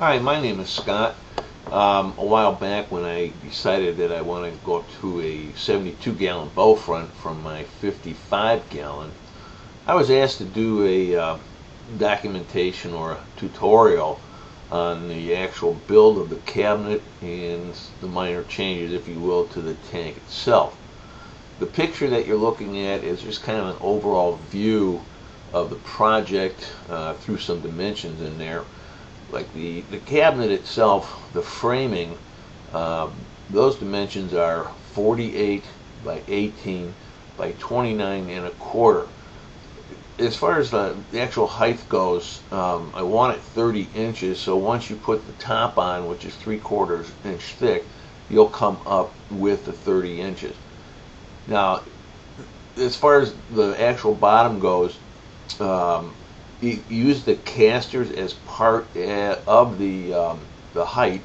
Hi, my name is Scott. A while back when I decided that I want to go up to a 72-gallon bow front from my 55-gallon, I was asked to do a documentation or a tutorial on the actual build of the cabinet and the minor changes, if you will, to the tank itself. The picture that you're looking at is just kind of an overall view of the project through some dimensions in there. Like the cabinet itself, the framing, those dimensions are 48 by 18 by 29 and a quarter. As far as the actual height goes, I want it 30 inches, so once you put the top on, which is 3/4 inch thick, you'll come up with the 30 inches. Now, as far as the actual bottom goes, use the casters as part of the height,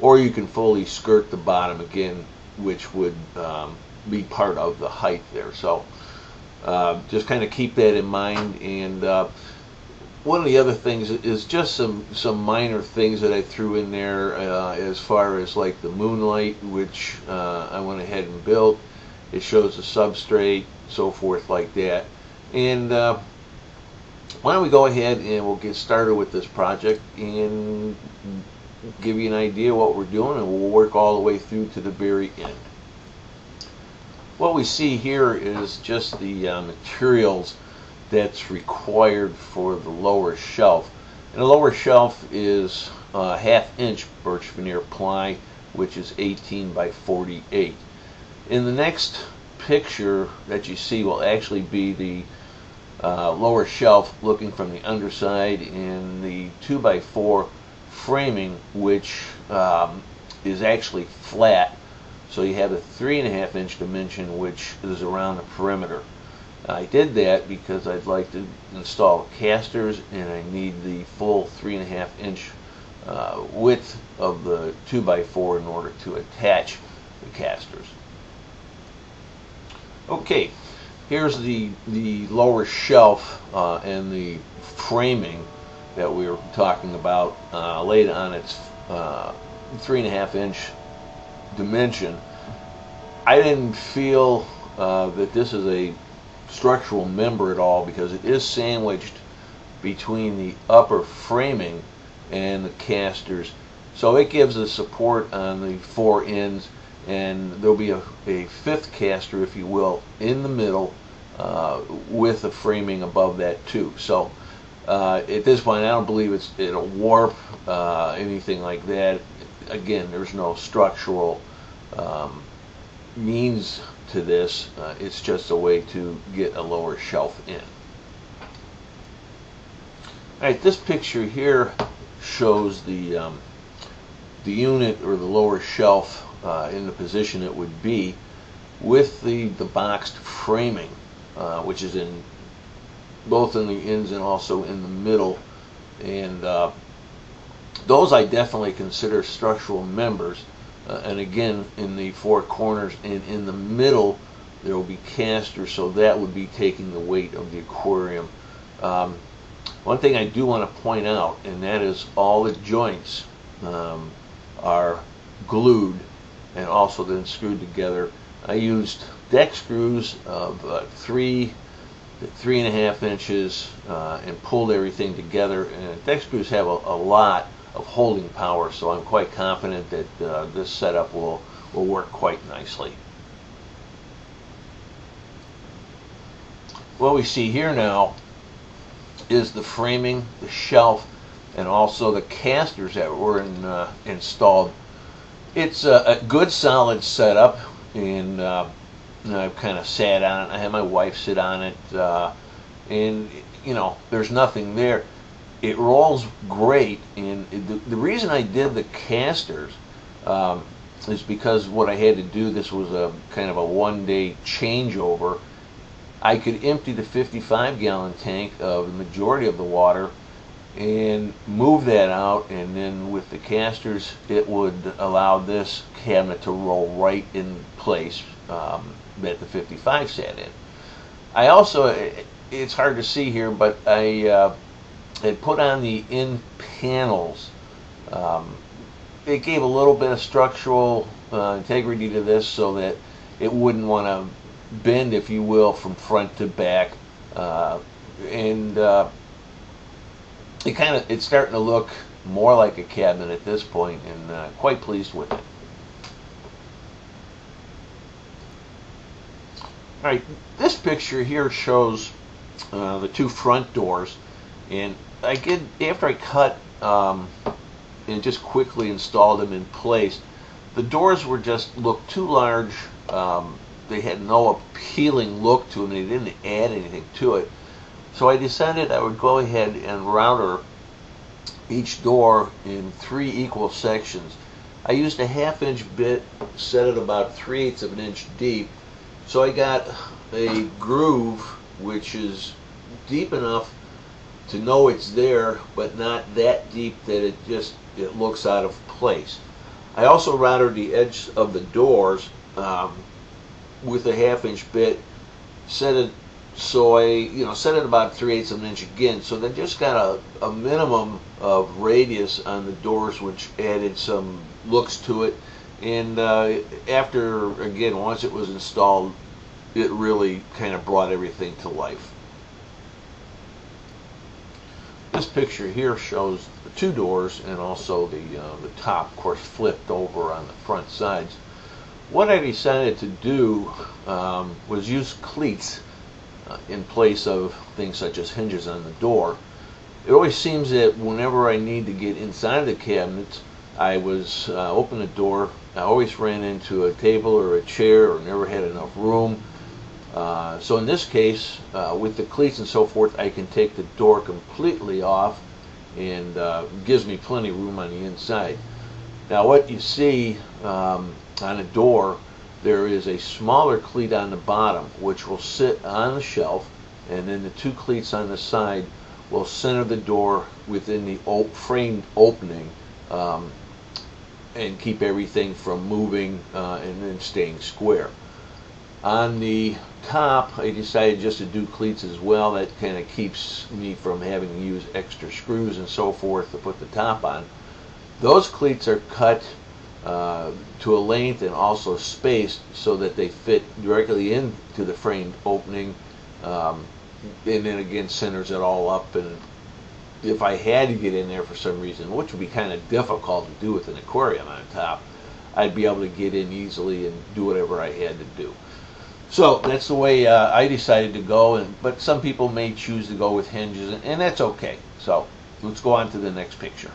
or you can fully skirt the bottom again, which would be part of the height there. So just kind of keep that in mind. And one of the other things is just some minor things that I threw in there as far as like the moonlight, which I went ahead and built. It shows the substrate, so forth like that. And why don't we go ahead and we'll get started with this project and give you an idea what we're doing, and we'll work all the way through to the very end. What we see here is just the materials that's required for the lower shelf. And the lower shelf is 1/2 inch birch veneer ply, which is 18 by 48. In the next picture that you see will actually be the lower shelf looking from the underside, and the 2x4 framing, which is actually flat, so you have a 3.5 inch dimension which is around the perimeter. I did that because I'd like to install casters, and I need the full 3.5 inch width of the 2x4 in order to attach the casters. Okay, here's the lower shelf and the framing that we were talking about, laid on its 3.5 inch dimension. I didn't feel that this is a structural member at all, because it is sandwiched between the upper framing and the casters, so it gives us support on the 4 ends, and there'll be a 5th caster, if you will, in the middle with a framing above that too. So at this point I don't believe it'll warp anything like that. Again, there's no structural means to this. It's just a way to get a lower shelf in. Alright, this picture here shows the unit, or the lower shelf, in the position it would be with the boxed framing, which is in both in the ends and also in the middle. And those I definitely consider structural members. And again, in the 4 corners and in the middle there will be casters, so that would be taking the weight of the aquarium. One thing I do want to point out, and that is all the joints are glued and also then screwed together. I used deck screws of 3 to 3.5 inches and pulled everything together. And deck screws have a lot of holding power, so I'm quite confident that this setup will work quite nicely. What we see here now is the framing, the shelf, and also the casters that were installed. It's a good solid setup, and I've kind of sat on it. I had my wife sit on it, and you know, there's nothing there. It rolls great, and the reason I did the casters is because what I had to do, this was a kind of a one-day changeover. I could empty the 55-gallon tank of the majority of the water and move that out, and then with the casters it would allow this cabinet to roll right in place that the 55 sat in. I also, it's hard to see here, but I had put on the in panels It gave a little bit of structural integrity to this so that it wouldn't want to bend, if you will, from front to back. And it's starting to look more like a cabinet at this point, and quite pleased with it. All right, this picture here shows the two front doors, and after I cut and just quickly installed them in place, the doors looked too large. They had no appealing look to them. They didn't add anything to it. So I decided I would go ahead and router each door in 3 equal sections. I used a 1/2 inch bit set at about 3/8 of an inch deep. So I got a groove which is deep enough to know it's there, but not that deep that it looks out of place. I also routed the edge of the doors with a 1/2 inch bit, set it set it about 3/8 of an inch again, so they just got a minimum of radius on the doors, which added some looks to it. And once it was installed, it really kind of brought everything to life. This picture here shows the 2 doors and also the top, of course, flipped over on the front sides. What I decided to do was use cleats in place of things such as hinges on the door. It always seems that whenever I need to get inside the cabinets, open the door, I always ran into a table or a chair or never had enough room. So in this case, with the cleats and so forth, I can take the door completely off, and gives me plenty of room on the inside. Now what you see on a door, there is a smaller cleat on the bottom which will sit on the shelf, and then the 2 cleats on the side will center the door within the framed opening, and keep everything from moving and then staying square. On the top, I decided just to do cleats as well. That kind of keeps me from having to use extra screws and so forth to put the top on. Those cleats are cut to a length and also spaced so that they fit directly into the framed opening, and then again centers it all up. And if I had to get in there for some reason, which would be kind of difficult to do with an aquarium on top, I'd be able to get in easily and do whatever I had to do. So that's the way I decided to go, but some people may choose to go with hinges, and that's okay. So let's go on to the next picture.